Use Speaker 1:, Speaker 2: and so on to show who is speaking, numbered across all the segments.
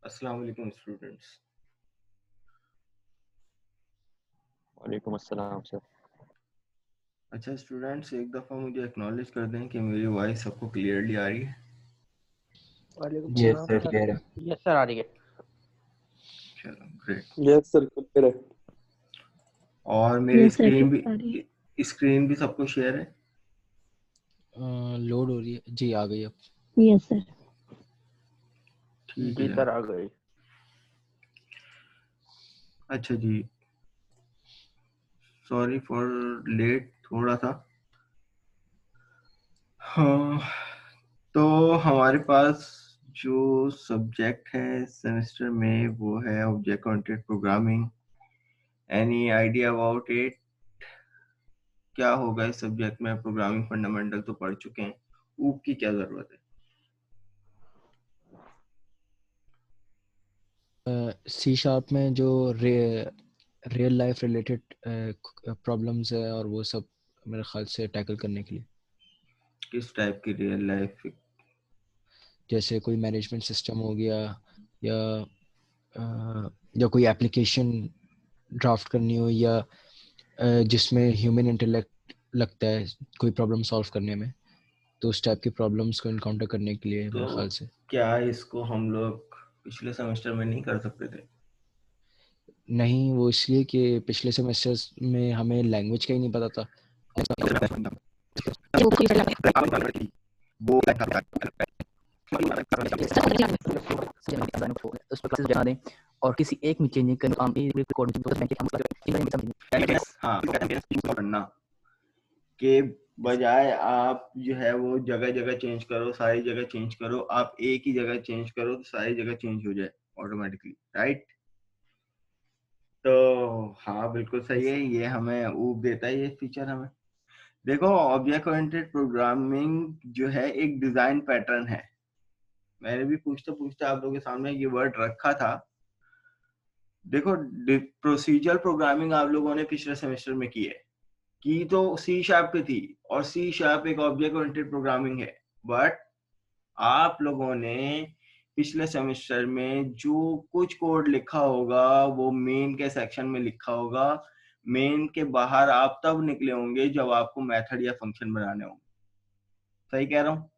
Speaker 1: अस्सलाम वालेकुम स्टूडेंट्स।
Speaker 2: वालेकुम अस्सलाम सर।
Speaker 1: अच्छा स्टूडेंट्स, एक दफ़ा मुझे एक्नॉलेज कर दें कि मेरी वॉइस सबको क्लियरली आ रही है।
Speaker 3: वालेकुम
Speaker 2: यस
Speaker 3: सलाम
Speaker 2: सर,
Speaker 3: सर।
Speaker 2: क्लियर है।
Speaker 3: यस सर, आ रही है।
Speaker 1: चलो ग्रेट।
Speaker 4: यस सर, क्लियर है।
Speaker 1: और मेरी
Speaker 5: यस सर, आ रही है।
Speaker 1: स्क्रीन भी सबको शेयर है।
Speaker 6: लोड हो रही है जी, आ गई अब।
Speaker 5: Yes sir.
Speaker 1: ठीक
Speaker 3: जी
Speaker 1: है।
Speaker 3: सर, आ गई।
Speaker 1: अच्छा जी, सॉरी फॉर लेट थोड़ा सा। हाँ, तो हमारे पास जो सब्जेक्ट है सेमेस्टर में वो है object oriented programming. Any idea about it? क्या होगा इस सब्जेक्ट में? प्रोग्रामिंग फंडामेंटल तो पढ़ चुके हैं, ऊप की क्या जरूरत है?
Speaker 6: सी शार्प में जो रियल लाइफ रिलेटेड प्रॉब्लम्स है और वो सब मेरे ख्याल से टैकल करने के लिए,
Speaker 1: किस टाइप की रियल लाइफ?
Speaker 6: जैसे कोई मैनेजमेंट सिस्टम हो गया या या कोई एप्लीकेशन ड्राफ्ट करनी हो या जिसमें ह्यूमन इंटेलेक्ट लगता है कोई प्रॉब्लम सॉल्व करने में, तो उस टाइप की प्रॉब्लम्स को इनकाउंटर करने के लिए मेरे
Speaker 1: तो
Speaker 6: ख्याल से।
Speaker 1: क्या इसको हम लोग पिछले सेमेस्टर में नहीं कर सकते थे?
Speaker 6: नहीं, वो इसलिए कि पिछले सेमेस्टर्स में हमें लैंग्वेज का ही नहीं पता था।
Speaker 3: उस पर क्लासेस बना दें और किसी एक में चेंजिंग करने काम रिकॉर्ड
Speaker 1: हाँ, करना के बजाय आप जो है वो जगह जगह चेंज करो, सारी जगह चेंज करो। आप एक ही जगह चेंज करो तो सारी जगह चेंज हो जाए ऑटोमेटिकली, राइट? तो हाँ, बिल्कुल सही है। ये हमें ऊप देता है ये फीचर हमें। देखो, ऑब्जेक्ट ओरिएंटेड प्रोग्रामिंग जो है एक डिजाइन पैटर्न है। मैंने भी पूछते पूछते आप लोगों के सामने ये वर्ड रखा था। देखो, प्रोसीजरल प्रोग्रामिंग आप लोगों ने पिछले सेमेस्टर में की तो सी शार्प पे थी, और सी शार्प एक ऑब्जेक्ट ओरिएंटेड प्रोग्रामिंग है। बट आप लोगों ने पिछले सेमेस्टर में जो कुछ कोड लिखा होगा वो मेन के सेक्शन में लिखा होगा। मेन के बाहर आप तब निकले होंगे जब आपको मेथड या फंक्शन बनाने होंगे। सही कह रहा हूँ?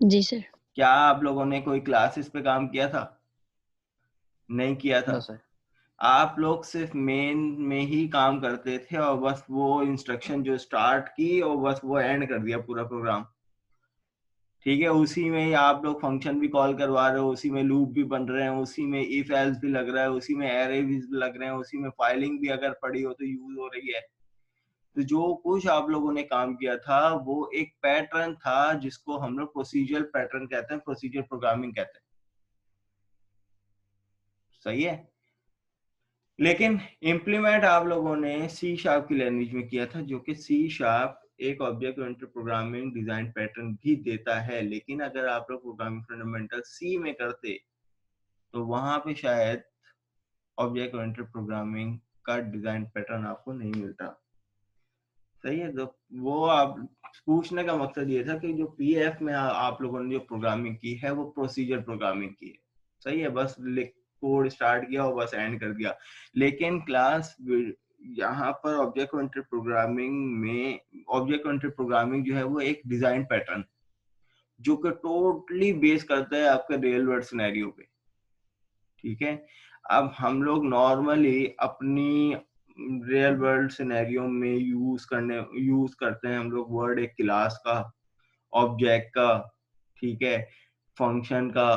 Speaker 5: जी सर।
Speaker 1: क्या आप लोगों ने कोई क्लासेस पे काम किया था? नहीं किया था।
Speaker 3: No sir.
Speaker 1: आप लोग सिर्फ मेन में ही काम करते थे और बस वो इंस्ट्रक्शन जो स्टार्ट की और बस वो एंड कर दिया पूरा प्रोग्राम। ठीक है, उसी में ही आप लोग फंक्शन भी कॉल करवा रहे हो, उसी में लूप भी बन रहे हैं, उसी में इफ एल्स भी लग रहा है, उसी में एरे भी लग रहे हैं, उसी में फाइलिंग भी अगर पड़ी हो तो यूज हो रही है। तो जो कुछ आप लोगों ने काम किया था वो एक पैटर्न था जिसको हम लोग प्रोसीजरल पैटर्न कहते हैं, प्रोसीजर प्रोग्रामिंग कहते हैं। सही है। लेकिन इम्प्लीमेंट आप लोगों ने सी शार्प की लैंग्वेज में किया था, जो कि सी शार्प एक object oriented programming design pattern भी देता है। लेकिन अगर आप लोग प्रोग्रामिंग फंडामेंटल सी में करते तो वहां पे शायद ऑब्जेक्ट ओरिएंटेड प्रोग्रामिंग का डिजाइन पैटर्न आपको नहीं मिलता। सही है। तो वो आप पूछने का मकसद ये था कि जो पीएफ में आप लोगों ने जो प्रोग्रामिंग की है वो प्रोसीजर प्रोग्रामिंग की है। सही है, बस कोड स्टार्ट किया और बस एंड कर दिया। लेकिन क्लास यहाँ पर ऑब्जेक्ट ओरिएंटेड प्रोग्रामिंग में, ऑब्जेक्ट ओरिएंटेड प्रोग्रामिंग जो है वो एक डिजाइन पैटर्न जो कि टोटली बेस करता है आपके रियल वर्ल्ड सिनेरियो पे। ठीक है। अब हम लोग नॉर्मली अपनी रियल वर्ल्ड सिनेरियो में यूज करते हैं हम लोग वर्ड एक क्लास का, ऑब्जेक्ट का, ठीक है, फंक्शन का,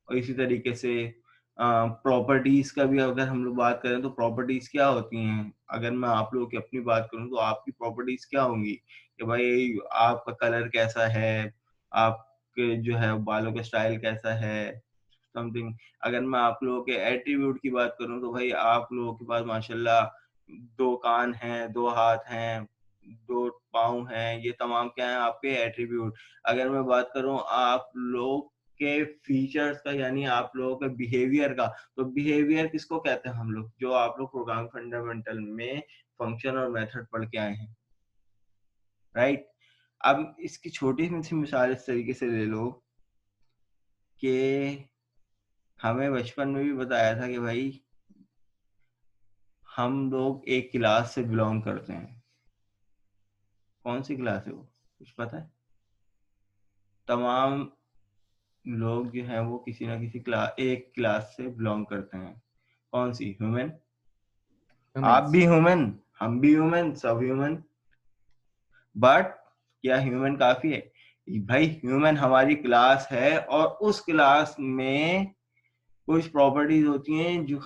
Speaker 1: और इसी तरीके से प्रॉपर्टीज का भी अगर हम लोग बात करें तो प्रॉपर्टीज क्या होती हैं। अगर मैं आप लोगों की अपनी बात करूं तो आपकी प्रॉपर्टीज क्या होंगी कि भाई आपका कलर कैसा है, आपके जो है बालों का स्टाइल कैसा है, समथिंग। अगर मैं आप लोगों के एट्रीब्यूट की बात करूं तो भाई आप लोगों के पास माशाल्लाह 2 कान हैं, 2 हाथ हैं, 2 पाँव हैं, ये तमाम क्या है आपके एट्रीब्यूट। अगर मैं बात करूं आप लोग के फीचर्स का, यानी आप लोगों के बिहेवियर का, तो बिहेवियर किसको कहते हैं हम लोग? जो आप लोग प्रोग्राम फंडामेंटल में फंक्शन और मेथड पढ़ के आए हैं, राइट? अब इसकी छोटी सी मिसाल इस तरीके से ले लो कि हमें बचपन में भी बताया था कि भाई हम लोग एक क्लास से बिलोंग करते हैं। कौन सी क्लास है वो, कुछ पता है? तमाम लोग जो हैं वो किसी ना किसी एक क्लास से बिलोंग करते हैं। कौन सी? ह्यूमन। आप भी ह्यूमन, हम भी ह्यूमन, सब ह्यूमन। बट क्या ह्यूमन काफी है? भाई ह्यूमन हमारी क्लास है और उस क्लास में कुछ प्रॉपर्टीज होती हैं जो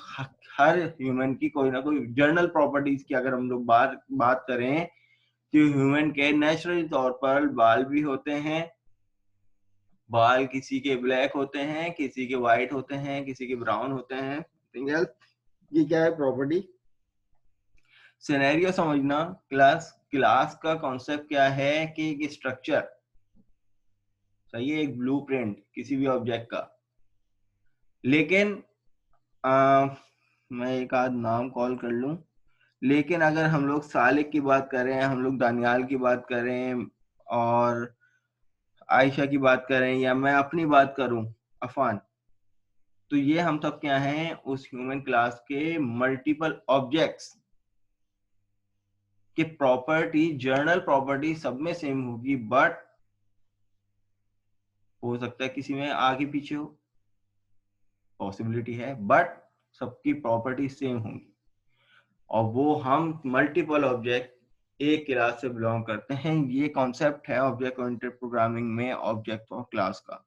Speaker 1: हर ह्यूमन की कोई ना कोई जनरल प्रॉपर्टीज की अगर हम लोग बात करें तो ह्यूमन के नेचुरली तौर पर बाल भी होते हैं। बाल किसी के ब्लैक होते हैं, किसी के व्हाइट होते हैं, किसी के ब्राउन होते हैं। ये क्या है प्रॉपर्टी? सिनेरियो समझना। क्लास का कॉन्सेप्ट क्या है कि एक स्ट्रक्चर, सही है, एक ब्लूप्रिंट किसी भी ऑब्जेक्ट का। लेकिन मैं एक आध नाम कॉल कर लूं, लेकिन अगर हम लोग सालिक की बात करें, हम लोग दानियाल की बात करें और आयशा की बात करें, या मैं अपनी बात करूं, अफान, तो ये हम सब क्या हैं? उस ह्यूमन क्लास के मल्टीपल ऑब्जेक्ट्स कि प्रॉपर्टी, जर्नल प्रॉपर्टी सब में सेम होगी, बट हो सकता है किसी में आगे पीछे हो, पॉसिबिलिटी है, बट सबकी प्रॉपर्टी सेम होंगी। और वो हम मल्टीपल ऑब्जेक्ट एक क्लास से बिलोंग करते हैं। ये कॉन्सेप्ट है ऑब्जेक्ट ओरिएंटेड प्रोग्रामिंग में ऑब्जेक्ट और क्लास का।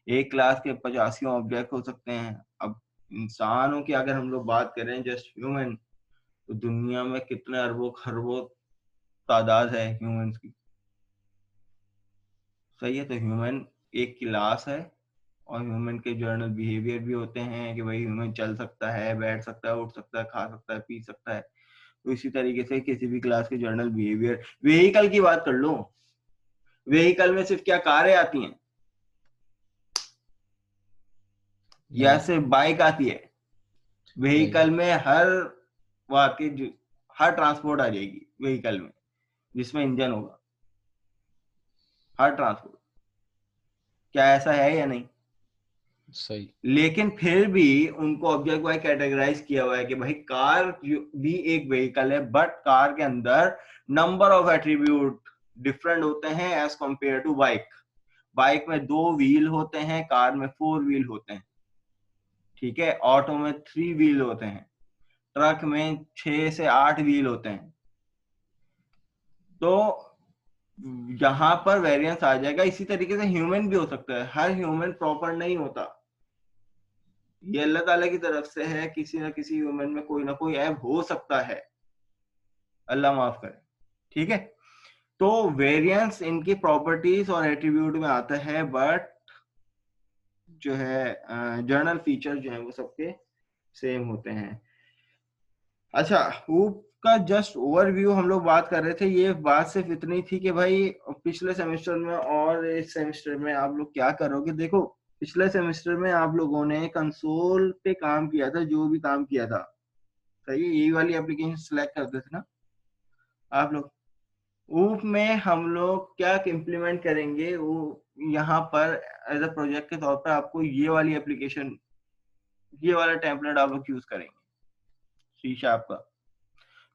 Speaker 1: एक क्लास के 85 ऑब्जेक्ट हो सकते हैं। अब इंसानों की अगर हम लोग बात करें, जस्ट ह्यूमन, तो दुनिया में कितने अरबों खरबों तादाद है ह्यूमंस की, सही है। तो ह्यूमन एक क्लास है और ह्यूमन के जर्नल बिहेवियर भी होते हैं कि भाई ह्यूमन चल सकता है, बैठ सकता है, उठ सकता है, खा सकता है, पी सकता है। तो इसी तरीके से किसी भी क्लास के जर्नल बिहेवियर। व्हीकल की बात कर लो, व्हीकल में सिर्फ क्या कारें आती हैं या सिर्फ बाइक आती है? व्हीकल में हर ट्रांसपोर्ट आ जाएगी व्हीकल में जिसमें इंजन होगा, हर ट्रांसपोर्ट। क्या ऐसा है या नहीं?
Speaker 6: सही।
Speaker 1: लेकिन फिर भी उनको ऑब्जेक्ट वाइज कैटेगराइज किया हुआ है कि भाई कार भी एक व्हीकल है, बट कार के अंदर नंबर ऑफ एट्रीब्यूट डिफरेंट होते हैं as compare to bike. Bike में 2 व्हील होते हैं, कार में 4 व्हील होते हैं, ठीक है। ऑटो में 3 व्हील होते हैं, ट्रक में 6 से 8 व्हील होते हैं। तो यहां पर वेरिएंस आ जाएगा। इसी तरीके से ह्यूमन भी हो सकता है, हर ह्यूमन प्रॉपर नहीं होता। ये अल्लाह ताला की तरफ से है, किसी ना किसी ह्यूमन में कोई ना कोई ऐप हो सकता है, अल्लाह माफ करे, ठीक है। तो वेरिएंस इनकी प्रॉपर्टीज और एट्रीब्यूट में आता है, बट जो है जर्नल फीचर जो है वो सबके सेम होते हैं। अच्छा, हूप का जस्ट ओवरव्यू हम लोग बात कर रहे थे। ये बात सिर्फ इतनी थी कि भाई पिछले सेमेस्टर में और इस सेमेस्टर में आप लोग क्या करोगे। देखो, पिछले सेमेस्टर में आप लोगों ने कंसोल पे काम किया था, जो भी काम किया था, सही है, यही वाली एप्लीकेशन सिलेक्ट करते थे ना आप लोग। ऊप में हम लोग क्या इम्प्लीमेंट करेंगे, वो यहाँ पर एज अ प्रोजेक्ट के तौर पर आपको ये वाली एप्लीकेशन, ये वाला टेम्पलेट आप लोग यूज करेंगे। सी शार्प का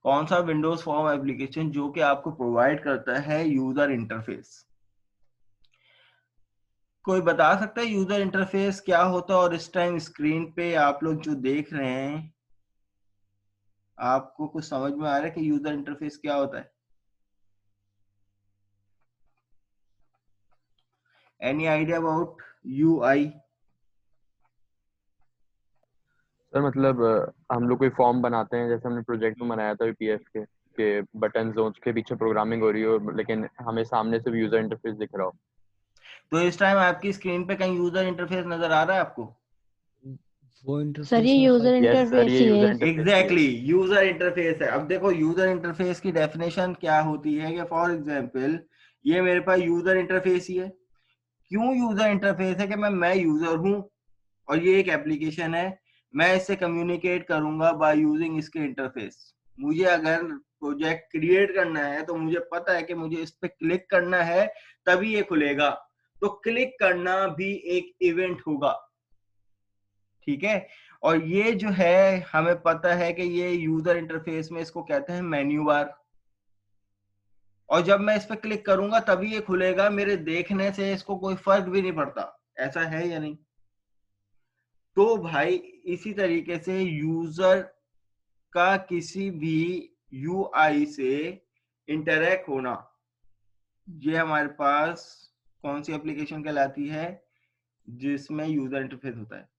Speaker 1: कौन सा विंडोज फॉर्म एप्लीकेशन जो कि आपको प्रोवाइड करता है यूजर इंटरफेस। कोई बता सकता है यूजर इंटरफेस क्या होता है? और इस टाइम स्क्रीन पे आप लोग जो देख रहे हैं, आपको कुछ समझ में आ रहा है कि यूजर इंटरफेस क्या होता है? Any idea about UI?
Speaker 2: Sir मतलब हम लोग कोई फॉर्म बनाते हैं, जैसे हमने प्रोजेक्ट में बनाया था पीएफ के बटन जोन्स के पीछे प्रोग्रामिंग हो रही हो, लेकिन हमें सामने से भी यूजर इंटरफेस दिख रहा हो।
Speaker 1: तो इस टाइम आपकी स्क्रीन पे कहीं यूजर इंटरफेस नजर आ रहा है आपको?
Speaker 6: वो
Speaker 5: सर ये
Speaker 6: interface
Speaker 5: user
Speaker 2: yes sir,
Speaker 5: interface
Speaker 2: ये
Speaker 5: ही
Speaker 2: यूजर
Speaker 5: है।
Speaker 2: इंटरफेस
Speaker 1: एग्जैक्टली, यूजर इंटरफेस है। अब देखो, यूजर इंटरफेस की डेफिनेशन क्या होती है कि फॉर एग्जांपल ये मेरे पास यूजर इंटरफेस ही है। क्यों यूजर इंटरफेस है? कि मैं यूजर हूं और ये एक एप्लीकेशन है, मैं इससे कम्युनिकेट करूंगा बाय यूजिंग इसके इंटरफेस। मुझे अगर प्रोजेक्ट क्रिएट करना है तो मुझे पता है कि मुझे इस पे क्लिक करना है तभी ये खुलेगा। तो क्लिक करना भी एक इवेंट होगा, ठीक है। और ये जो है हमें पता है कि ये यूजर इंटरफेस में इसको कहते हैं मेन्यू बार, और जब मैं इस पर क्लिक करूंगा तभी ये खुलेगा, मेरे देखने से इसको कोई फर्क भी नहीं पड़ता, ऐसा है या नहीं? तो भाई इसी तरीके से यूजर का किसी भी यूआई से इंटरेक्ट होना, ये हमारे पास कौन सी एप्लीकेशन कहलाती है? जिसमें यूजर इंटरफेस होता है।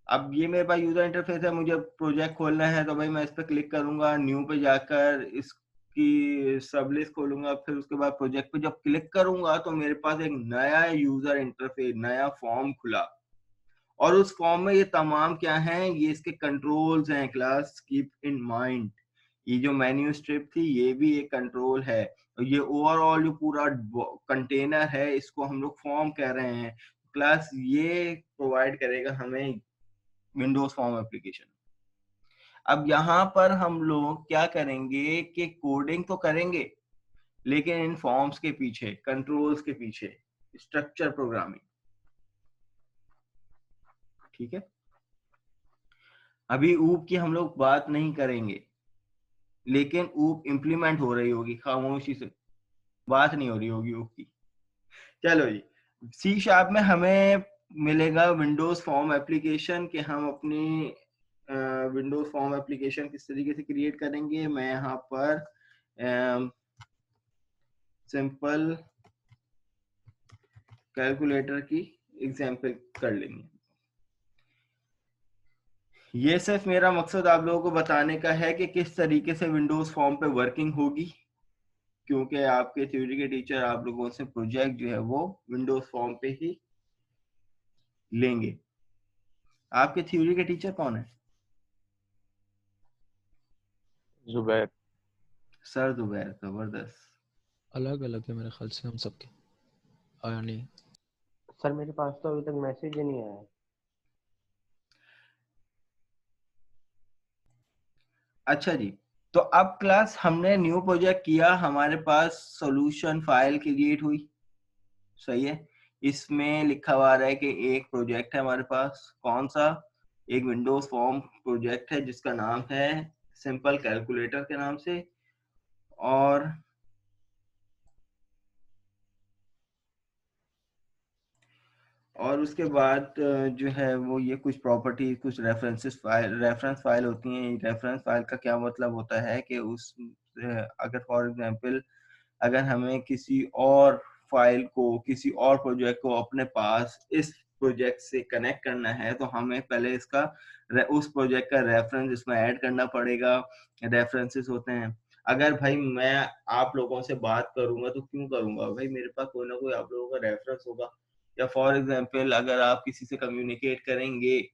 Speaker 1: अब ये मेरे पास यूजर इंटरफेस है, मुझे प्रोजेक्ट खोलना है तो भाई मैं इस पर क्लिक करूंगा, न्यू पे जाकर इसकी सबलिस्ट खोलूंगा, फिर उसके बाद प्रोजेक्ट पे जब क्लिक करूंगा तो मेरे पास एक नया यूजर इंटरफेस, नया फॉर्म खुला, और उस फॉर्म में ये तमाम क्या हैं, ये इसके कंट्रोल्स हैं। क्लास कीप इन माइंड, ये जो मेन्यू स्ट्रिप थी ये भी एक कंट्रोल है, और ये ओवरऑल जो पूरा कंटेनर है इसको हम लोग फॉर्म कह रहे हैं। क्लास ये प्रोवाइड करेगा हमें विंडोज फॉर्म एप्लीकेशन। अब यहाँ पर हम लोग क्या करेंगे कि कोडिंग तो करेंगे, लेकिन इन फॉर्म्स के पीछे, कंट्रोल्स के पीछे स्ट्रक्चर प्रोग्रामिंग, ठीक है। अभी ऊप की हम लोग बात नहीं करेंगे, लेकिन ऊप इंप्लीमेंट हो रही होगी, खामोशी से बात नहीं हो रही होगी ऊप की। चलो जी, सी शार्प में हमें मिलेगा विंडोज फॉर्म एप्लीकेशन, कि हम अपनी विंडोज फॉर्म एप्लीकेशन किस तरीके से क्रिएट करेंगे। मैं यहाँ पर सिंपल कैलकुलेटर की एग्जांपल कर लेंगे। ये सिर्फ मेरा मकसद आप लोगों को बताने का है कि किस तरीके से विंडोज फॉर्म पे वर्किंग होगी, क्योंकि आपके थ्योरी के टीचर आप लोगों से प्रोजेक्ट जो है वो विंडोज फॉर्म पे ही लेंगे। आपके थ्योरी के टीचर कौन है?
Speaker 2: जुबैर।
Speaker 1: सर जुबैर, जबरदस्त।
Speaker 6: अलग अलग है मेरे ख्याल से हम सबके, आया नहीं।
Speaker 4: सर मेरे पास तो अभी तक मैसेज ही नहीं आया।
Speaker 1: अच्छा जी, तो अब क्लास हमने न्यू प्रोजेक्ट किया, हमारे पास सॉल्यूशन फाइल क्रिएट हुई, सही है। इसमें लिखा हुआ रहा है कि एक प्रोजेक्ट है हमारे पास, कौन सा? एक विंडोज फॉर्म प्रोजेक्ट है जिसका नाम है सिंपल कैलकुलेटर के नाम से, और उसके बाद जो है वो ये कुछ प्रॉपर्टी, कुछ रेफरेंस फाइल होती हैं। रेफरेंस फाइल का क्या मतलब होता है कि उस अगर फॉर एग्जांपल अगर हमें किसी और फाइल को, किसी और प्रोजेक्ट को अपने पास इस प्रोजेक्ट से कनेक्ट करना है तो हमें पहले इसका उस प्रोजेक्ट का रेफरेंस इसमें ऐड करना पड़ेगा। रेफरेंसेस होते हैं। अगर भाई मैं आप लोगों से बात करूंगा तो क्यों करूंगा भाई, मेरे पास कोई ना कोई आप लोगों का रेफरेंस होगा। या फॉर एग्जांपल अगर आप किसी से कम्युनिकेट करेंगे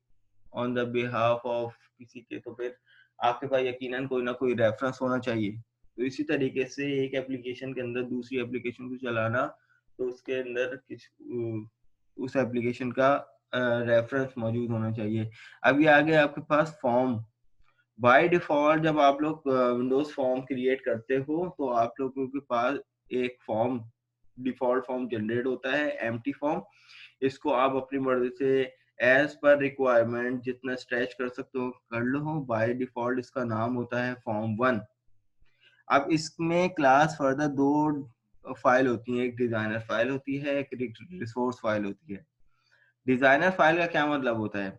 Speaker 1: ऑन द बिहाफ ऑफ किसी के, तो फिर आपके पास यकीनन कोई ना कोई रेफरेंस होना चाहिए। तो इसी तरीके से एक एप्लीकेशन के अंदर दूसरी एप्लीकेशन को चलाना, तो उसके अंदर उस एप्लीकेशन का रेफरेंस मौजूद होना चाहिए। अभी आगे आपके पास फॉर्म, बाय डिफॉल्ट जब आप लोग विंडोज फॉर्म क्रिएट करते हो तो आप लोगों के पास एक फॉर्म, डिफॉल्ट फॉर्म जनरेट होता है, एम्प्टी फॉर्म। इसको आप अपनी मर्जी से एज पर रिक्वायरमेंट जितना स्ट्रेच कर सकते हो कर लो। बाय डिफॉल्ट इसका नाम होता है फॉर्म 1। अब इसमें क्लास फर्दर दो फाइल होती है, एक डिजाइनर फाइल होती है, एक रिसोर्स फाइल होती है। डिजाइनर फाइल का क्या मतलब होता है?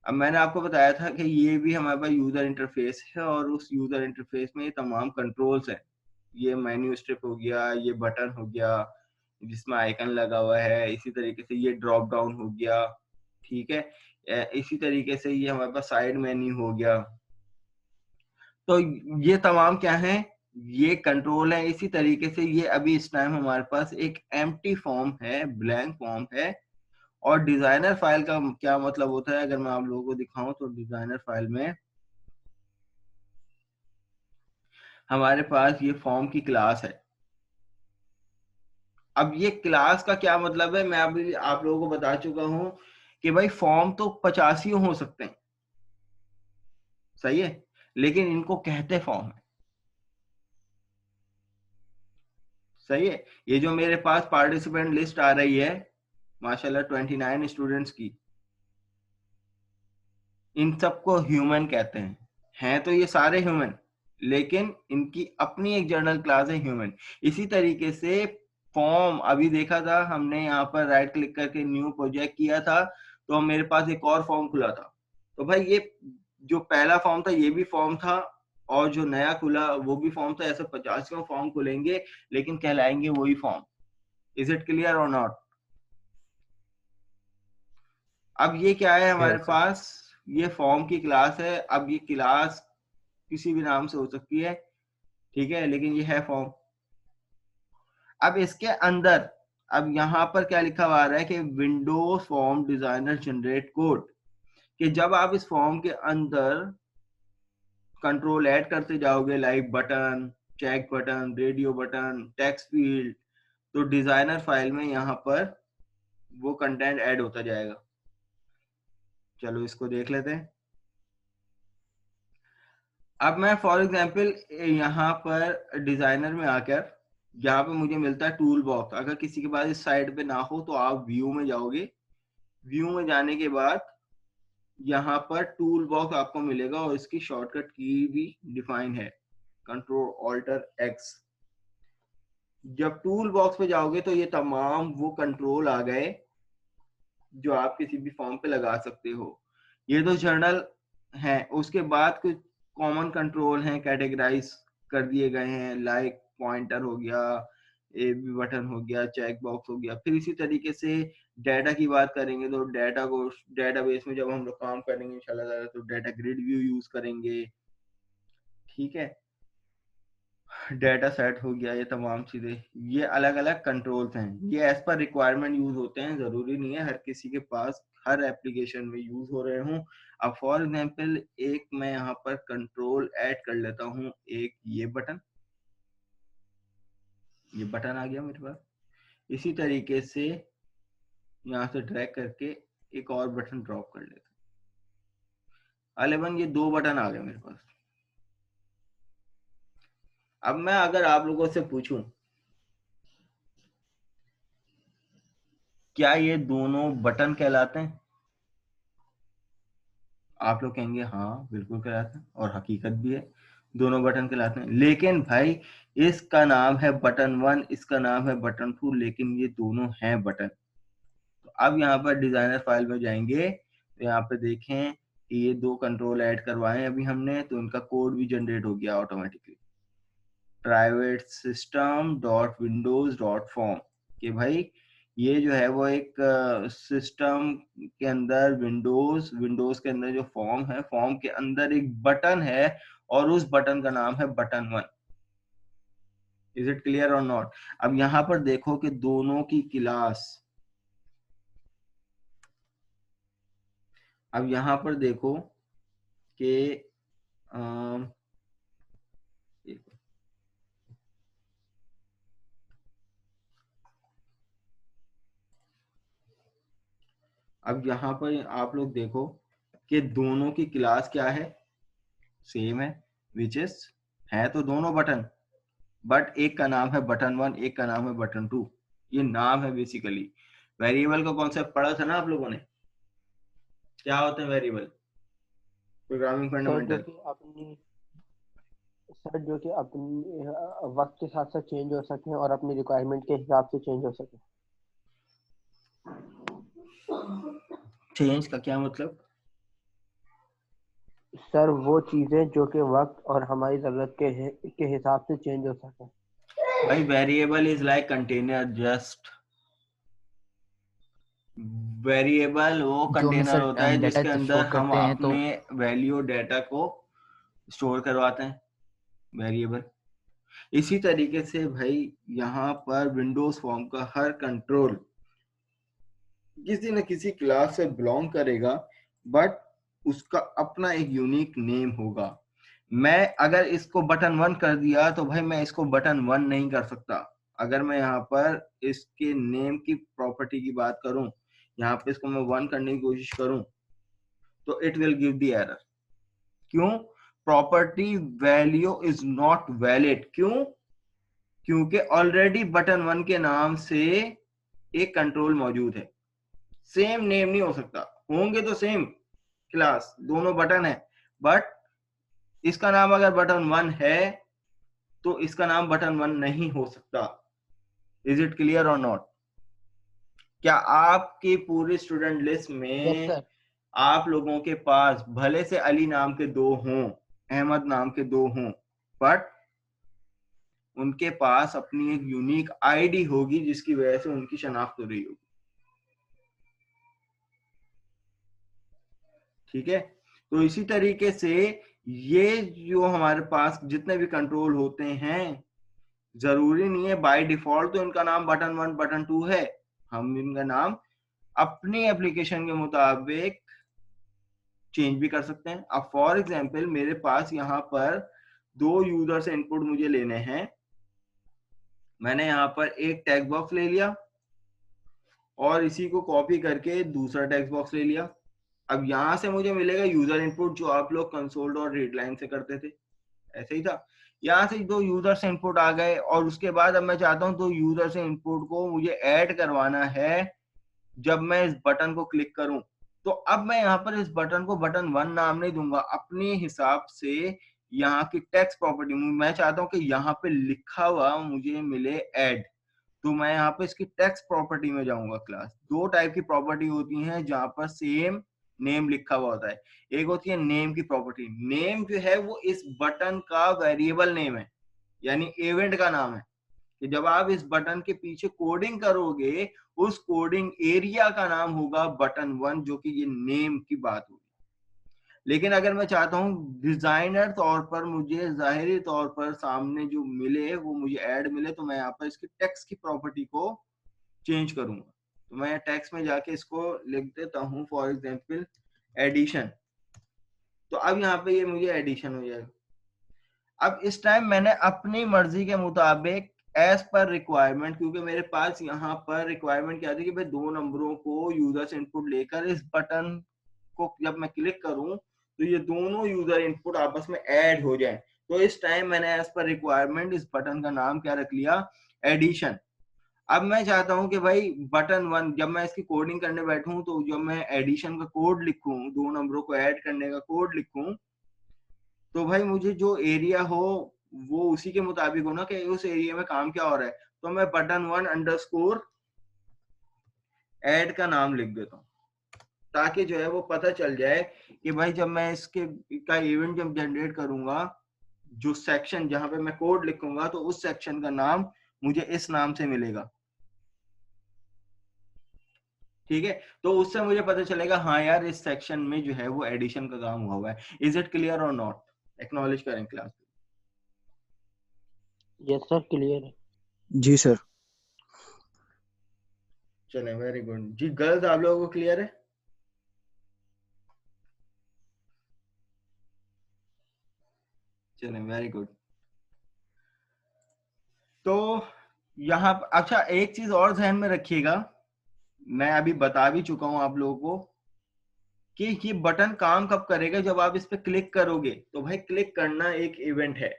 Speaker 1: अब मैंने आपको बताया था कि ये भी हमारे पास यूजर इंटरफेस है, और उस यूजर इंटरफेस में तमाम कंट्रोल्स हैं। ये मेन्यू स्ट्रिप हो गया, ये बटन हो गया जिसमें आइकन लगा हुआ है, इसी तरीके से ये ड्रॉप डाउन हो गया, ठीक है। इसी तरीके से ये हमारे पास साइड मेन्यू हो गया। तो ये तमाम क्या है, ये कंट्रोल है। इसी तरीके से ये अभी इस टाइम हमारे पास एक एम्प्टी फॉर्म है, ब्लैंक फॉर्म है। और डिजाइनर फाइल का क्या मतलब होता है, अगर मैं आप लोगों को दिखाऊं तो डिजाइनर फाइल में हमारे पास ये फॉर्म की क्लास है। अब ये क्लास का क्या मतलब है, मैं अभी आप लोगों को बता चुका हूं कि भाई फॉर्म तो 85 हो सकते हैं, सही है, लेकिन इनको कहते फॉर्म है, सही है। ये जो मेरे पास पार्टिसिपेंट लिस्ट आ रही है माशाल्लाह 29 स्टूडेंट्स की, इन सबको ह्यूमन कहते हैं तो ये सारे ह्यूमन, लेकिन इनकी अपनी एक जनरल क्लास है ह्यूमन। इसी तरीके से फॉर्म अभी देखा था हमने, यहाँ पर राइट क्लिक करके न्यू प्रोजेक्ट किया था तो मेरे पास एक और फॉर्म खुला था। तो भाई ये जो पहला फॉर्म था ये भी फॉर्म था, और जो नया खुला वो भी फॉर्म था। ऐसे 50 फॉर्म खुलेंगे लेकिन कहलाएंगे वही फॉर्म। इज इट क्लियर और नॉट? अब ये क्या है हमारे
Speaker 2: Yes, sir.
Speaker 1: पास, ये फॉर्म की क्लास है। अब ये क्लास किसी भी नाम से हो सकती है, ठीक है, लेकिन ये है फॉर्म। अब इसके अंदर अब यहाँ पर क्या लिखा हुआ आ रहा है कि Windows form designer generate code, कि जब आप इस फॉर्म के अंदर कंट्रोल ऐड करते जाओगे, like button, check button, radio button, text field, तो डिजाइनर फाइल में यहाँ पर वो कंटेंट ऐड होता जाएगा। चलो इसको देख लेते हैं। अब मैं फॉर एग्जांपल यहाँ पर डिजाइनर में आकर, यहाँ पे मुझे मिलता है टूल बॉक्स। अगर किसी के पास इस साइड पे ना हो तो आप व्यू में जाओगे, व्यू में जाने के बाद यहाँ पर टूल बॉक्स आपको मिलेगा और इसकी शॉर्टकट की भी डिफाइन है, कंट्रोल ऑल्टर एक्स। जब टूल बॉक्स पे जाओगे तो ये तमाम वो कंट्रोल आ गए जो आप किसी भी फॉर्म पे लगा सकते हो। ये तो जर्नल है। उसके बाद कुछ कॉमन कंट्रोल हैं, कैटेगराइज कर दिए गए हैं, लाइक पॉइंटर हो गया, ए बी बटन हो गया, चेक बॉक्स हो गया। फिर इसी तरीके से डाटा की बात करेंगे तो डाटा को डेटाबेस में जब हम लोग काम करेंगे इंशाल्लाह तो डाटा ग्रिड व्यू यूज करेंगे, ठीक है। डेटा सेट हो गया, ये तमाम चीजें, ये अलग अलग कंट्रोल्स हैं। ये एज पर रिक्वायरमेंट यूज होते हैं, जरूरी नहीं है हर किसी के पास हर एप्लीकेशन में यूज हो रहे हूँ। अब फॉर एग्जांपल एक मैं यहाँ पर कंट्रोल ऐड कर लेता हूँ, एक ये बटन आ गया मेरे पास। इसी तरीके से यहाँ से ड्रैग करके एक और बटन ड्रॉप कर लेता हूँ। 11 ये 2 बटन आ गए मेरे पास। अब मैं अगर आप लोगों से पूछूं क्या ये दोनों बटन कहलाते हैं, आप लोग कहेंगे हाँ बिल्कुल कहलाते हैं, और हकीकत भी है दोनों बटन कहलाते हैं। लेकिन भाई इसका नाम है बटन 1, इसका नाम है बटन 2, लेकिन ये दोनों हैं बटन। तो अब यहाँ पर डिजाइनर फाइल में जाएंगे तो यहाँ पे देखें कि ये 2 कंट्रोल ऐड करवाए अभी हमने, तो इनका कोड भी जनरेट हो गया automatically. Private system dot Windows dot form, कि भाई ये जो है वो एक सिस्टम के अंदर विंडोज के अंदर जो फॉर्म है, फॉर्म के अंदर एक बटन है और उस बटन का नाम है बटन 1। इज इट क्लियर और नॉट? अब यहाँ पर देखो कि दोनों की क्लास, अब यहाँ पर देखो कि अब यहाँ पर आप लोग देखो कि दोनों की क्लास क्या है, सेम है, विच इज है तो दोनों बटन, बट एक का नाम है बटन 1, एक का नाम है बटन 2। ये नाम है बेसिकली। वेरिएबल का कॉन्सेप्ट पढ़ा था ना आप लोगों ने, क्या होते हैं वेरिएबल, प्रोग्रामिंग फंडामेंटल।
Speaker 4: जो कि अपनी वक्त के साथ साथ चेंज हो सके और अपनी रिक्वायरमेंट के हिसाब से चेंज हो सके।
Speaker 1: चेंज का क्या मतलब?
Speaker 4: सर वो चीजें जो कि वक्त और हमारी जरूरत के हिसाब से चेंज हो सके।
Speaker 1: भाई variable is like container, just variable वो कंटेनर होता है जिसके अंदर हम अपने वैल्यू डेटा को स्टोर करवाते हैं, वेरिएबल। इसी तरीके से भाई यहाँ पर विंडोज फॉर्म का हर कंट्रोल किसी न किसी क्लास से बिलोंग करेगा, बट उसका अपना एक यूनिक नेम होगा। मैं अगर इसको बटन 1 कर दिया तो भाई मैं इसको बटन 1 नहीं कर सकता। अगर मैं यहाँ पर इसके नेम की प्रॉपर्टी की बात करूं, यहाँ पे इसको मैं 1 करने की कोशिश करूं तो it will give the error. क्यों? Property value is not valid. क्यों? क्योंकि ऑलरेडी बटन 1 के नाम से एक कंट्रोल मौजूद है। सेम नेम नहीं हो सकता, होंगे तो सेम क्लास, दोनों बटन है, बट इसका नाम अगर बटन 1 है तो इसका नाम बटन 1 नहीं हो सकता। इज इट क्लियर और नॉट? क्या आपके पूरे स्टूडेंट लिस्ट
Speaker 4: यस
Speaker 1: में
Speaker 4: सर।
Speaker 1: आप लोगों के पास भले से अली नाम के 2 हों, अहमद नाम के 2 हों, बट उनके पास अपनी एक यूनिक आईडी होगी जिसकी वजह से उनकी शनाख्त हो रही होगी। ठीक है, तो इसी तरीके से ये जो हमारे पास जितने भी कंट्रोल होते हैं, जरूरी नहीं है बाय डिफॉल्ट तो इनका नाम बटन 1 बटन 2 है। हम इनका नाम अपनी एप्लीकेशन के मुताबिक चेंज भी कर सकते हैं। अब फॉर एग्जांपल मेरे पास यहाँ पर 2 यूजर से इनपुट मुझे लेने हैं। मैंने यहाँ पर एक टेक्स्ट बॉक्स ले लिया और इसी को कॉपी करके दूसरा टेक्स्ट बॉक्स ले लिया। अब यहां से मुझे मिलेगा यूजर इनपुट जो आप लोग कंसोल और रीडलाइन से करते थे, ऐसे ही था। यहाँ से 2 यूजर से इनपुट आ गए और उसके बाद अब मैं चाहता हूँ 2 यूजर से इनपुट को मुझे ऐड करवाना है जब मैं इस बटन को क्लिक करूं। तो अब मैं यहाँ पर इस बटन को बटन 1 नाम नहीं दूंगा, अपने हिसाब से यहाँ की टेक्स्ट प्रॉपर्टी मैं चाहता हूँ कि यहाँ पे लिखा हुआ मुझे मिले ऐड, तो मैं यहाँ पे इसकी टेक्स्ट प्रॉपर्टी में जाऊंगा। क्लास 2 टाइप की प्रॉपर्टी होती हैं जहां पर सेम नेम लिखा हुआ होता है। एक होती है नेम की प्रॉपर्टी। नेम जो है वो इस बटन का वेरिएबल नेम है, यानी इवेंट का नाम है कि जब आप इस बटन के पीछे कोडिंग करोगे उस कोडिंग एरिया का नाम होगा बटन 1, जो कि ये नेम की बात होगी। लेकिन अगर मैं चाहता हूं डिजाइनर तौर पर मुझे जाहिरी तौर पर सामने जो मिले वो मुझे ऐड मिले, तो मैं यहाँ पर इसकी टेक्स्ट की प्रॉपर्टी को चेंज करूंगा। तो मैं टेक्स्ट में जाके इसको लिख देता हूं फॉर एग्जांपल एडिशन। तो अब यहाँ पे ये मुझे एडिशन हो जाएगा। अब इस टाइम मैंने अपनी मर्जी के मुताबिक एज पर रिक्वायरमेंट, क्योंकि मेरे पास यहाँ पर रिक्वायरमेंट क्या थी कि भाई 2 नंबरों को यूजर से इनपुट लेकर इस बटन को जब मैं क्लिक करूं तो ये दोनों यूजर इनपुट आपस में ऐड हो जाए। तो इस टाइम मैंने एज पर रिक्वायरमेंट इस बटन का नाम क्या रख लिया, एडिशन। अब मैं चाहता हूं कि भाई बटन 1 जब मैं इसकी कोडिंग करने बैठूं तो जब मैं एडिशन का कोड लिखूं, 2 नंबरों को ऐड करने का कोड लिखूं, तो भाई मुझे जो एरिया हो वो उसी के मुताबिक हो ना कि उस एरिया में काम क्या हो रहा है। तो मैं बटन 1 अंडरस्कोर ऐड का नाम लिख देता हूँ ताकि जो है वो पता चल जाए कि भाई जब मैं इसके का इवेंट जब जनरेट करूंगा, जो सेक्शन जहां पे मैं कोड लिखूंगा तो उस सेक्शन का नाम मुझे इस नाम से मिलेगा। ठीक है, तो उससे मुझे पता चलेगा हाँ यार इस सेक्शन में जो है वो एडिशन का काम हुआ है। इज इट क्लियर और नॉट? एक्नॉलेज करें क्लास।
Speaker 4: यस सर, क्लियर है।
Speaker 7: जी सर।
Speaker 1: चले, वेरी गुड जी। गर्ल्स आप लोगों को क्लियर है? चले, वेरी गुड। तो यहाँ अच्छा एक चीज और ध्यान में रखिएगा, मैं अभी बता भी चुका हूं आप लोगों को कि ये बटन काम कब करेगा, जब आप इस पे क्लिक करोगे। तो भाई क्लिक करना एक इवेंट है।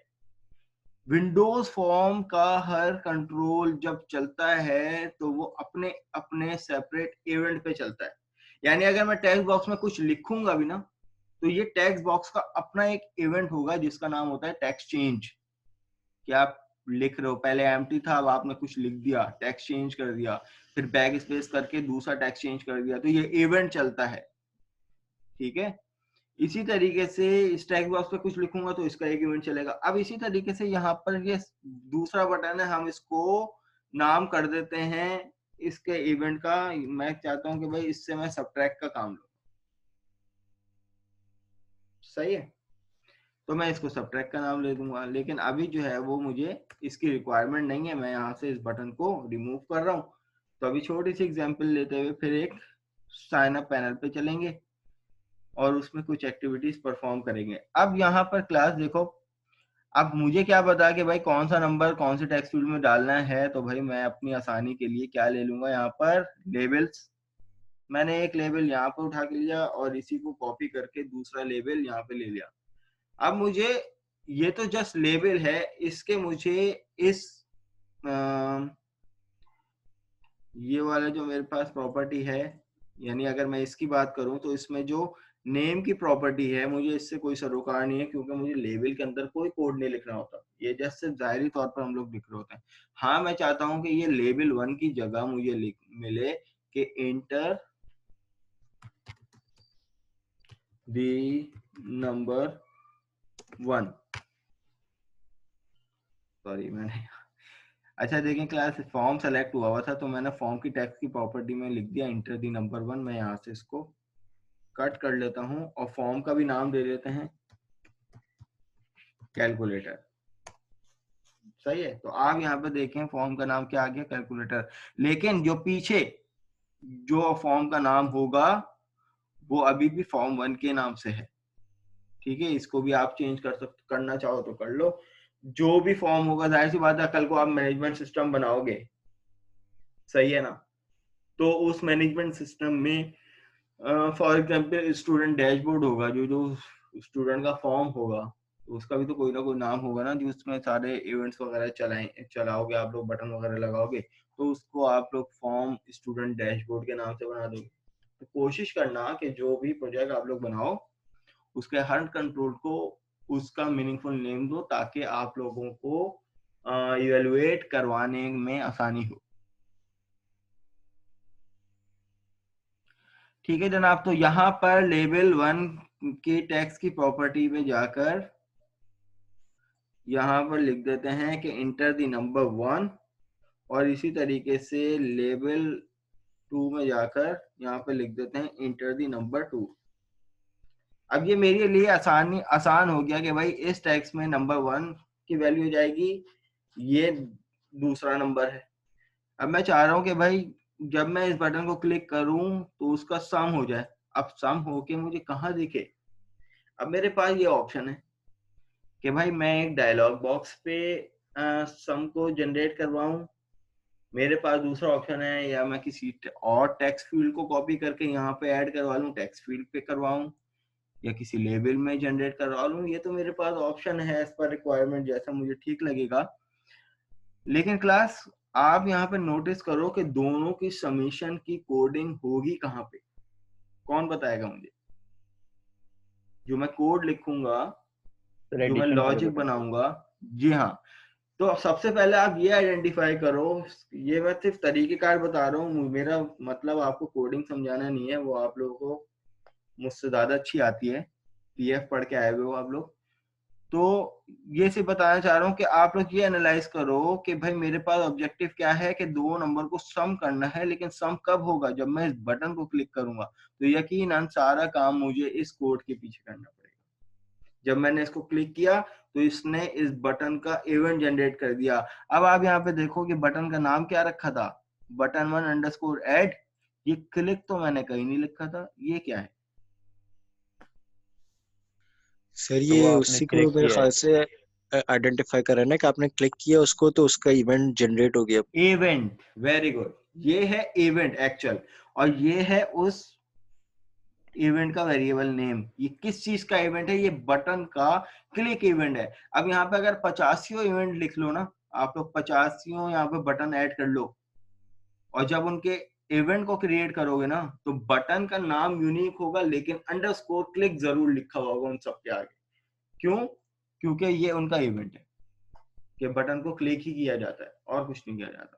Speaker 1: विंडोज फॉर्म का हर कंट्रोल जब चलता है तो वो अपने अपने सेपरेट इवेंट पे चलता है। यानी अगर मैं टेक्स्ट बॉक्स में कुछ लिखूंगा भी ना तो ये टेक्स्ट बॉक्स का अपना एक इवेंट होगा जिसका नाम होता है टेक्स्ट चेंज। क्या आप लिख रहे हो, पहले एम्प्टी था अब आपने कुछ लिख दिया, टेक्स्ट चेंज कर दिया, फिर बैक स्पेस करके दूसरा टेक्स्ट चेंज कर दिया, तो ये इवेंट चलता है। ठीक है, इसी तरीके से इस टेक्स्ट बॉक्स पे कुछ लिखूंगा तो इसका एक इवेंट चलेगा। अब इसी तरीके से यहाँ पर ये दूसरा बटन है, हम इसको नाम कर देते हैं इसके इवेंट का। मैं चाहता हूं कि भाई इससे मैं सबट्रैक्ट का काम लूं, सही है, तो मैं इसको सबट्रैक्ट का नाम ले दूंगा। लेकिन अभी जो है वो मुझे इसकी रिक्वायरमेंट नहीं है, मैं यहाँ से इस बटन को रिमूव कर रहा हूँ। तो अभी छोटी सी एग्जांपल लेते हुए फिर एक साइन अप पैनल पे चलेंगे और उसमें कुछ एक्टिविटीज परफॉर्म करेंगे। अब यहाँ पर क्लास देखो, अब मुझे क्या पता कि भाई कौन सा नंबर कौन से टेक्स्ट फील्ड में डालना है। तो भाई मैं अपनी आसानी के लिए क्या ले लूंगा, यहाँ पर लेबल्स। मैंने एक लेबल यहाँ पर उठा के लिया और इसी को कॉपी करके दूसरा लेबल यहाँ पे ले लिया। अब मुझे ये तो जस्ट लेबल है, इसके मुझे इस ये वाला जो मेरे पास प्रॉपर्टी है, यानी अगर मैं इसकी बात करूं तो इसमें जो नेम की प्रॉपर्टी है, मुझे इससे कोई सरोकार नहीं है क्योंकि मुझे लेबल के अंदर कोई कोड नहीं लिखना होता, ये जस्ट सिर्फ जाहिरी तौर पर हम लोग लिख रहे होते हैं। हाँ मैं चाहता हूं कि ये लेबल 1 की जगह मुझे मिले कि इंटर द नंबर 1। सॉरी मैंने अच्छा देखें क्लास फॉर्म सेलेक्ट हुआ था तो मैंने फॉर्म की टेक्स्ट की प्रॉपर्टी में लिख दिया इंटर द नंबर 1। मैं यहाँ से इसको कट कर लेता हूँ और फॉर्म का भी नाम दे देते हैं कैलकुलेटर। सही है, तो आप यहाँ पे देखें फॉर्म का नाम क्या आ गया, कैलकुलेटर। लेकिन जो पीछे जो फॉर्म का नाम होगा वो अभी भी फॉर्म 1 के नाम से है, ठीक है। इसको भी आप चेंज करना चाहो तो कर लो। जो भी फॉर्म होगा जाहिर सी बात है कल को आप मैनेजमेंट सिस्टम बनाओगे, सही है ना, तो उस मैनेजमेंट सिस्टम में फॉर एग्जांपल स्टूडेंट डैशबोर्ड होगा, जो स्टूडेंट का फॉर्म होगा तो उसका भी तो कोई ना कोई नाम होगा ना, जिसमें सारे इवेंट्स वगैरह चलाओगे आप लोग, बटन वगैरह लगाओगे, तो उसको आप लोग फॉर्म स्टूडेंट डैशबोर्ड के नाम से बना दोगे। तो कोशिश करना कि जो भी प्रोजेक्ट आप लोग बनाओ उसके हर कंट्रोल को उसका मीनिंगफुल नेम दो ताकि आप लोगों को इवेलुएट करवाने में आसानी हो। ठीक है जनाब, तो यहाँ पर लेवल 1 के टेक्स्ट की प्रॉपर्टी में जाकर यहाँ पर लिख देते हैं कि इंटर द नंबर 1 और इसी तरीके से लेवल 2 में जाकर यहाँ पे लिख देते हैं इंटर द नंबर 2। अब ये मेरे लिए आसान हो गया कि भाई इस टेक्स्ट में नंबर 1 की वैल्यू हो जाएगी, ये दूसरा नंबर है। अब मैं चाह रहा हूँ कि भाई जब मैं इस बटन को क्लिक करूं तो उसका सम हो जाए। अब सम होके मुझे कहाँ दिखे, अब मेरे पास ये ऑप्शन है कि भाई मैं एक डायलॉग बॉक्स पे सम को जनरेट करवाऊं, मेरे पास दूसरा ऑप्शन है या मैं किसी और टेक्स्ट फील्ड को कॉपी करके यहाँ पे ऐड करवा लूं, टेक्स्ट फील्ड पे करवाऊं या किसी लेबल में जनरेट करवा लूं। ये तो मेरे पास ऑप्शन है, एज पर रिक्वायरमेंट जैसा मुझे ठीक लगेगा। लेकिन क्लास आप यहाँ पे नोटिस करो कि दोनों की समीशन की कोडिंग होगी कहाँ पे, कौन बताएगा मुझे? जो मैं कोड लिखूंगा, जो मैं लॉजिक बनाऊंगा, जी हाँ, तो सबसे पहले आप ये आइडेंटिफाई करो, ये मैं सिर्फ तरीकेकार बता रहा हूँ, मेरा मतलब आपको कोडिंग समझाना नहीं है, वो आप लोगों को मुझसे ज्यादा अच्छी आती है, पीएफ पढ़ के आए हुए हो आप लोग। तो ये सिर्फ बताना चाह रहा हूँ कि आप लोग ये एनालाइज करो कि भाई मेरे पास ऑब्जेक्टिव क्या है कि दो नंबर को सम करना है, लेकिन सम कब होगा? जब मैं इस बटन को क्लिक करूंगा। तो यकीनन सारा काम मुझे इस कोड के पीछे करना पड़ेगा। जब मैंने इसको क्लिक किया तो इसने इस बटन का इवेंट जनरेट कर दिया। अब आप यहाँ पे देखो कि बटन का नाम क्या रखा था, button1_add। ये क्लिक तो मैंने कहीं नहीं लिखा था, ये क्या है?
Speaker 6: सर ये उसी को मेरे ख्याल से आइडेंटिफाई कर रहा है ना कि आपने क्लिक किया उसको तो उसका इवेंट जनरेट हो गया।
Speaker 1: इवेंट, वेरी गुड, ये है इवेंट एक्चुअल, और ये है उस इवेंट का वेरिएबल नेम। ये किस चीज का इवेंट है? ये बटन का क्लिक इवेंट है। अब यहाँ पे अगर 85 इवेंट लिख लो ना, आप लोग 85 यहाँ पे बटन ऐड कर लो, और जब उनके इवेंट को क्रिएट करोगे ना तो बटन का नाम यूनिक होगा लेकिन अंडरस्कोर क्लिक जरूर लिखा होगा उन सबके आगे। क्यों? क्योंकि ये उनका इवेंट है कि बटन को क्लिक ही किया जाता है और कुछ नहीं किया जाता।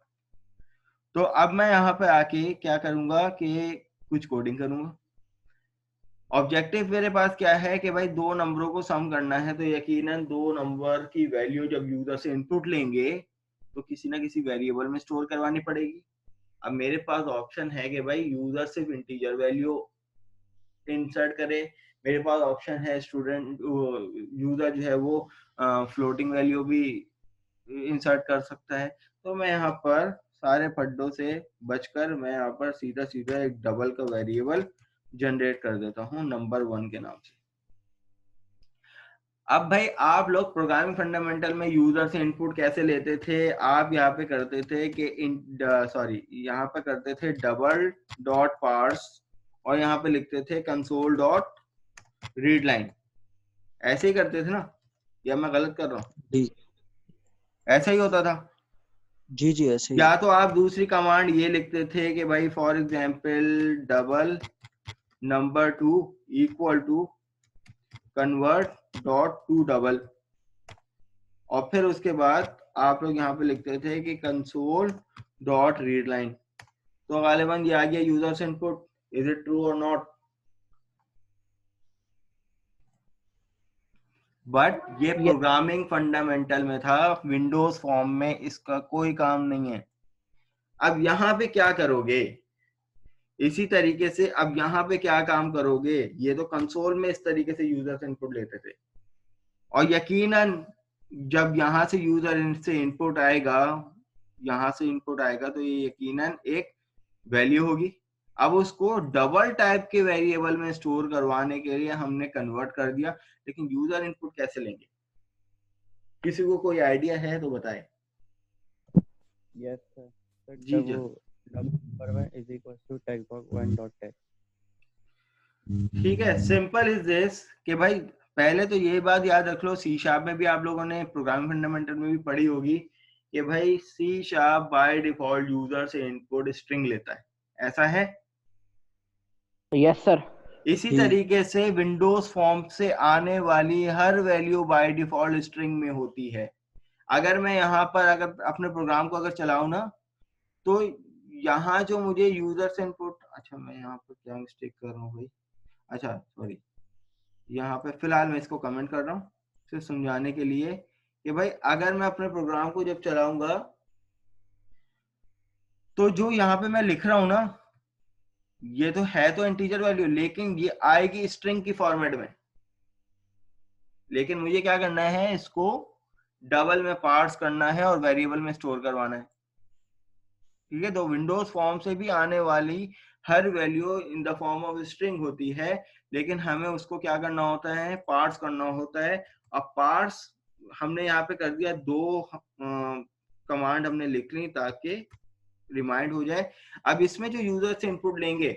Speaker 1: तो अब मैं यहाँ पे आके क्या करूंगा कि कुछ कोडिंग करूंगा। ऑब्जेक्टिव मेरे पास क्या है कि भाई दो नंबरों को सम करना है, तो यकीनन दो नंबर की वैल्यू जब यूजर से इनपुट लेंगे तो किसी ना किसी वेरिएबल में स्टोर करवानी पड़ेगी। अब मेरे पास ऑप्शन है कि भाई यूजर सिर्फ इंटीजर वैल्यू इंसर्ट करे, मेरे पास ऑप्शन है स्टूडेंट यूजर जो है वो फ्लोटिंग वैल्यू भी इंसर्ट कर सकता है। तो मैं यहाँ पर सारे फड्डों से बचकर मैं यहाँ पर सीधा सीधा एक डबल का वेरिएबल जनरेट कर देता हूँ नंबर 1 के नाम से। अब भाई आप लोग प्रोग्रामिंग फंडामेंटल में यूजर से इनपुट कैसे लेते थे? आप यहाँ पे करते थे कि यहाँ पे करते थे डबल डॉट पार्स और यहाँ पे लिखते थे कंसोल डॉट रीड लाइन। ऐसे ही करते थे ना, या मैं गलत कर रहा हूँ?
Speaker 6: जी
Speaker 1: ऐसा ही होता था।
Speaker 6: जी जी ऐसे ही।
Speaker 1: या तो आप दूसरी कमांड ये लिखते थे कि भाई for example double number 2 equal to convert dot to double, और फिर उसके बाद आप लोग यहाँ पे लिखते थे कि कंसोल डॉट रीड लाइन। तो गालिबन ये आ गया users input. Is it true और नॉट? बट ये प्रोग्रामिंग फंडामेंटल में था, विंडोज फॉर्म में इसका कोई काम नहीं है। अब यहाँ पे क्या करोगे? इसी तरीके से अब यहाँ पे क्या काम करोगे? ये तो कंसोल में इस तरीके से यूजर्स इनपुट लेते थे, और यकीनन जब यहाँ से यूजर से इनपुट आएगा, यहाँ से इनपुट आएगा तो ये यकीनन एक वैल्यू होगी। अब उसको डबल टाइप के वेरिएबल में स्टोर करवाने के लिए हमने कन्वर्ट कर दिया, लेकिन यूजर इनपुट कैसे लेंगे? किसी को कोई आइडिया है तो बताए।
Speaker 7: यस सर,
Speaker 1: जी जी,
Speaker 7: is equal to text box 1 dot text.
Speaker 1: ठीक है, सिंपल इज दिस कि भाई पहले तो ये बात याद रख लो, सी शार्प में भी आप लोगों ने प्रोग्रामिंग फंडामेंटल में भी पढ़ी होगी कि भाई C sharp by default user से इनपुट स्ट्रिंग लेता है, ऐसा है?
Speaker 4: Yes sir.
Speaker 1: इसी तरीके से विंडोज फॉर्म से आने वाली हर वैल्यू बाय डिफॉल्ट स्ट्रिंग में होती है। अगर मैं यहाँ पर अगर अपने प्रोग्राम को अगर चलाऊं ना, तो यहाँ जो मुझे यूजर से इनपुट, अच्छा मैं यहाँ पर क्या मिस्टेक कर रहा हूँ भाई, अच्छा सॉरी, यहाँ पे फिलहाल मैं इसको कमेंट कर रहा हूँ सिर्फ समझाने के लिए कि भाई अगर मैं अपने प्रोग्राम को जब चलाऊंगा तो जो यहाँ पे मैं लिख रहा हूं ना, ये तो है तो इंटीजर वैल्यू, लेकिन ये आएगी स्ट्रिंग की फॉर्मेट में। लेकिन मुझे क्या करना है, इसको डबल में पार्स करना है और वेरिएबल में स्टोर करवाना है। ठीक है, तो विंडोज फॉर्म से भी आने वाली हर value in the form of string होती है, लेकिन हमें उसको क्या करना होता है, पार्स करना होता है। अब पार्स हमने यहाँ पे कर दिया, दो कमांड हमने लिख ली ताकि रिमाइंड हो जाए। अब इसमें जो यूजर से इनपुट लेंगे,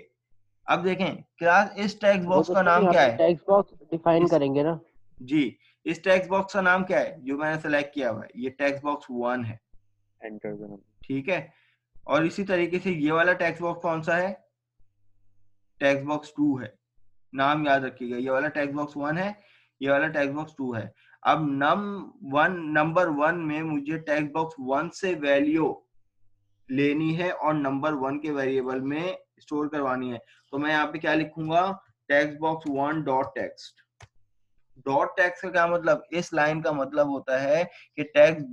Speaker 1: अब देखें क्लास इस टेक्स्ट बॉक्स का नाम क्या है?
Speaker 4: टेक्स्ट बॉक्स डिफाइन करेंगे ना
Speaker 1: जी, इस टेक्स्ट बॉक्स का नाम क्या है जो मैंने सेलेक्ट किया हुआ है? ये टेक्स्ट बॉक्स 1 है, ठीक है। और इसी तरीके से ये वाला टेक्स्ट बॉक्स कौन सा है? टेक्स्ट बॉक्स 2 है। नाम याद रखिएगा, ये वाला टेक्स्ट बॉक्स 1 है, ये वाला टेक्स्ट बॉक्स 2 है। अब नंबर 1 में मुझे टेक्स्ट बॉक्स 1 से वैल्यू लेनी है और नंबर 1 के वेरिएबल में स्टोर करवानी है। तो मैं यहाँ पे क्या लिखूंगा, text box 1 dot text. Dot text का क्या मतलब? इस लाइन का मतलब होता है कि टेक्स्ट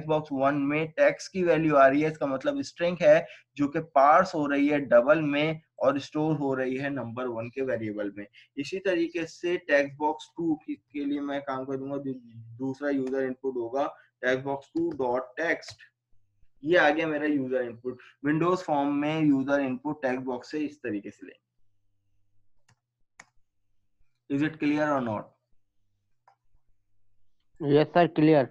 Speaker 1: बॉक्स 1 में टेक्स्ट की वैल्यू आ रही है, इसका मतलब स्ट्रिंग है जो कि पार्स हो रही है डबल में और स्टोर हो रही है नंबर 1 के वेरिएबल में। इसी तरीके से टेक्स्ट बॉक्स 2 के लिए मैं काम कर दूंगा, दूसरा यूजर इनपुट होगा टेक्स्ट बॉक्स 2 डॉट टेक्स्ट। ये आ गया मेरा यूजर इनपुट। विंडोज फॉर्म में यूजर इनपुट टेक्स्ट बॉक्स से इस तरीके से लेंगे। इज इट क्लियर और नॉट?
Speaker 4: Yes sir, clear.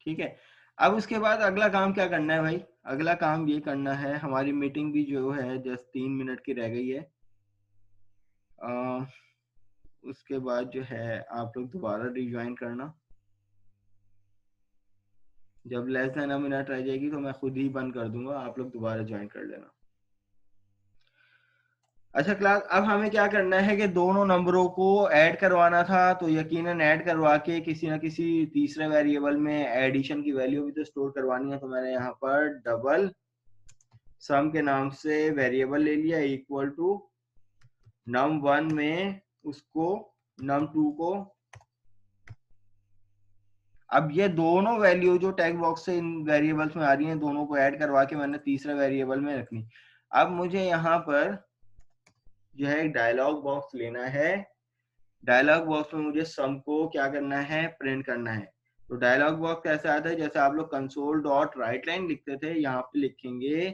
Speaker 1: ठीक है, अब उसके बाद अगला काम क्या करना है भाई? अगला काम ये करना है, हमारी मीटिंग भी जो है जस्ट 3 मिनट की रह गई है। उसके बाद जो है आप लोग दोबारा रिज्वाइन करना। जब लेस देन अ मिनट रह जाएगी तो मैं खुद ही बंद कर दूंगा, आप लोग दोबारा ज्वाइन कर लेना। अच्छा क्लास, अब हमें क्या करना है कि दोनों नंबरों को ऐड करवाना था, तो यकीनन ऐड करवा के किसी ना किसी तीसरे वेरिएबल में एडिशन की वैल्यू भी तो स्टोर करवानी है। तो मैंने यहाँ पर डबल सम के नाम से वेरिएबल ले लिया इक्वल टू num1 में उसको num2 को। अब ये दोनों वैल्यू जो टेक्स्ट बॉक्स से इन वेरिएबल्स में आ रही हैं, दोनों को ऐड करवा के मैंने तीसरे वेरिएबल में रखनी। अब मुझे यहाँ पर जो है एक डायलॉग बॉक्स लेना है। डायलॉग बॉक्स में मुझे सम को क्या करना है, प्रिंट करना है। तो डायलॉग बॉक्स कैसे आता है, जैसे आप लोग कंसोल डॉट राइट लाइन लिखते थे, यहाँ पे लिखेंगे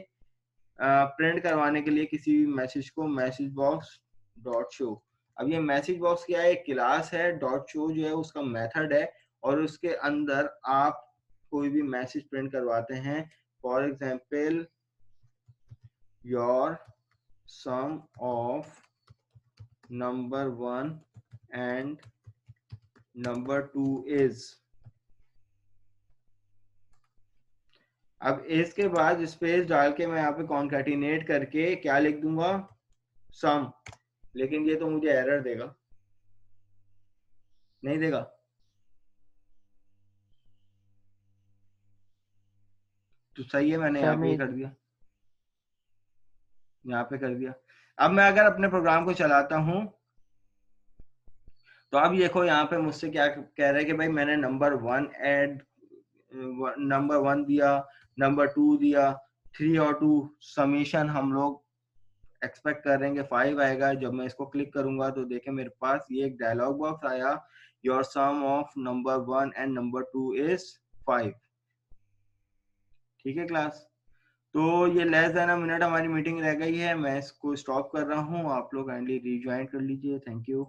Speaker 1: प्रिंट करवाने के लिए किसी भी मैसेज को मैसेज बॉक्स डॉट शो। अब ये मैसेज बॉक्स क्या है, एक क्लास है, डॉट शो जो है उसका मेथड है, और उसके अंदर आप कोई भी मैसेज प्रिंट करवाते हैं। For example your sum of number 1 and number 2 is. अब इसके बाद स्पेस डाल के मैं यहाँ पे कॉन्कैटिनेट करके क्या लिख दूंगा, सम। लेकिन ये तो मुझे एरर देगा, नहीं देगा? तो सही है, मैंने यहाँ
Speaker 4: सर
Speaker 1: पे ये
Speaker 4: नहीं,
Speaker 1: कर दिया, यहाँ पे कर दिया। अब मैं अगर अपने प्रोग्राम को चलाता हूँ तो अब देखो यहाँ पे मुझसे क्या कह रहे हैं कि भाई मैंने नंबर 1 दिया, नंबर 2 दिया, 3 और 2 समीशन हम लोग एक्सपेक्ट कर रहे हैं कि 5 आएगा। जब मैं इसको क्लिक करूंगा तो देखें मेरे पास ये एक डायलॉग बॉक्स आया, your sum of number 1 and number 2 is 5। ठीक है क्लास, तो ये लेस देन अ मिनट हमारी मीटिंग रह गई है, मैं इसको स्टॉप कर रहा हूँ, आप लोग काइंडली रिज्वाइन कर लीजिए। Thank you.